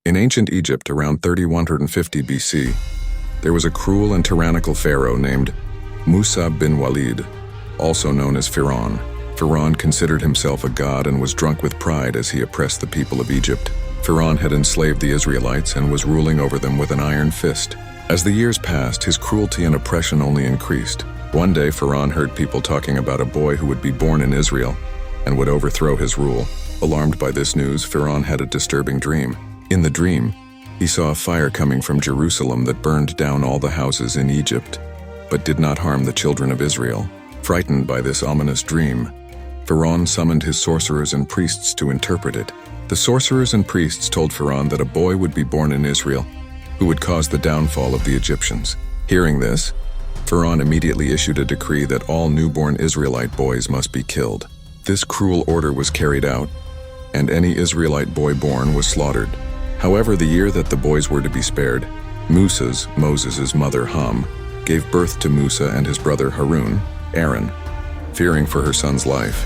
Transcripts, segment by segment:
In ancient Egypt, around 3150 BC, there was a cruel and tyrannical pharaoh named Musa bin Walid, also known as Pharaoh. Pharaoh considered himself a god and was drunk with pride as he oppressed the people of Egypt. Pharaoh had enslaved the Israelites and was ruling over them with an iron fist. As the years passed, his cruelty and oppression only increased. One day, Pharaoh heard people talking about a boy who would be born in Israel and would overthrow his rule. Alarmed by this news, Pharaoh had a disturbing dream. In the dream, he saw a fire coming from Jerusalem that burned down all the houses in Egypt, but did not harm the children of Israel. Frightened by this ominous dream, Pharaoh summoned his sorcerers and priests to interpret it. The sorcerers and priests told Pharaoh that a boy would be born in Israel who would cause the downfall of the Egyptians. Hearing this, Pharaoh immediately issued a decree that all newborn Israelite boys must be killed. This cruel order was carried out, and any Israelite boy born was slaughtered. However, the year that the boys were to be spared, Moses' mother Ham, gave birth to Musa and his brother Aaron. Fearing for her son's life,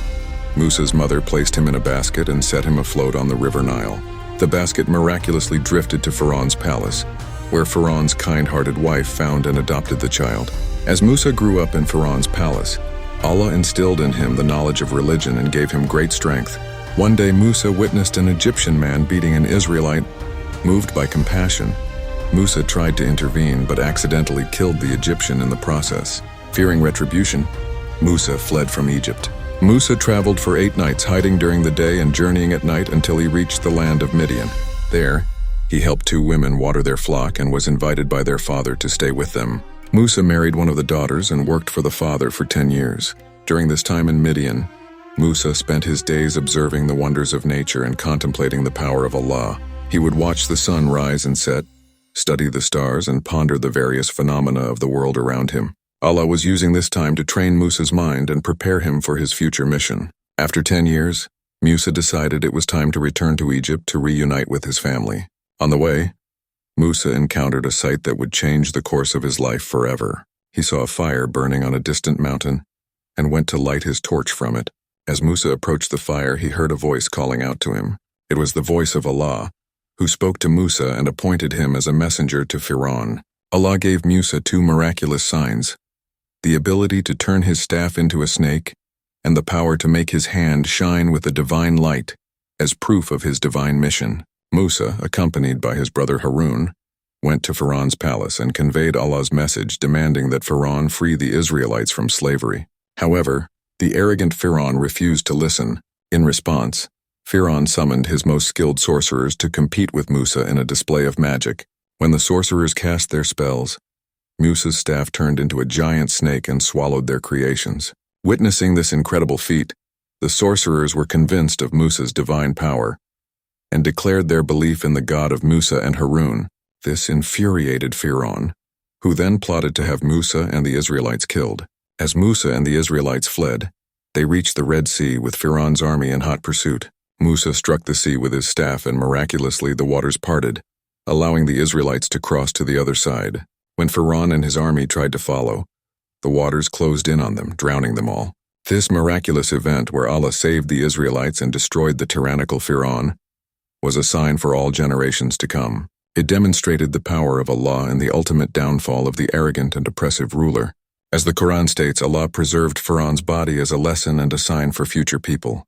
Musa's mother placed him in a basket and set him afloat on the river Nile. The basket miraculously drifted to Pharaoh's palace, where Pharaoh's kind-hearted wife found and adopted the child. As Musa grew up in Pharaoh's palace, Allah instilled in him the knowledge of religion and gave him great strength. One day Musa witnessed an Egyptian man beating an Israelite. Moved by compassion, Musa tried to intervene but accidentally killed the Egyptian in the process. Fearing retribution, Musa fled from Egypt. Musa traveled for 8 nights, hiding during the day and journeying at night until he reached the land of Midian. There, he helped 2 women water their flock and was invited by their father to stay with them. Musa married one of the daughters and worked for the father for 10 years. During this time in Midian, Musa spent his days observing the wonders of nature and contemplating the power of Allah. He would watch the sun rise and set, study the stars, and ponder the various phenomena of the world around him. Allah was using this time to train Musa's mind and prepare him for his future mission. After 10 years, Musa decided it was time to return to Egypt to reunite with his family. On the way, Musa encountered a sight that would change the course of his life forever. He saw a fire burning on a distant mountain and went to light his torch from it. As Musa approached the fire, he heard a voice calling out to him. It was the voice of Allah, who spoke to Musa and appointed him as a messenger to Pharaoh. Allah gave Musa 2 miraculous signs: the ability to turn his staff into a snake, and the power to make his hand shine with a divine light, as proof of his divine mission. Musa, accompanied by his brother Harun, went to Pharaoh's palace and conveyed Allah's message demanding that Pharaoh free the Israelites from slavery. However, the arrogant Pharaoh refused to listen. In response, Pharaoh summoned his most skilled sorcerers to compete with Musa in a display of magic. When the sorcerers cast their spells, Musa's staff turned into a giant snake and swallowed their creations. Witnessing this incredible feat, the sorcerers were convinced of Musa's divine power and declared their belief in the God of Musa and Harun. This infuriated Pharaoh, who then plotted to have Musa and the Israelites killed. As Musa and the Israelites fled, they reached the Red Sea with Pharaoh's army in hot pursuit. Musa struck the sea with his staff and miraculously the waters parted, allowing the Israelites to cross to the other side. When Pharaoh and his army tried to follow, the waters closed in on them, drowning them all. This miraculous event, where Allah saved the Israelites and destroyed the tyrannical Pharaoh, was a sign for all generations to come. It demonstrated the power of Allah and the ultimate downfall of the arrogant and oppressive ruler. As the Quran states, Allah preserved Pharaoh's body as a lesson and a sign for future people.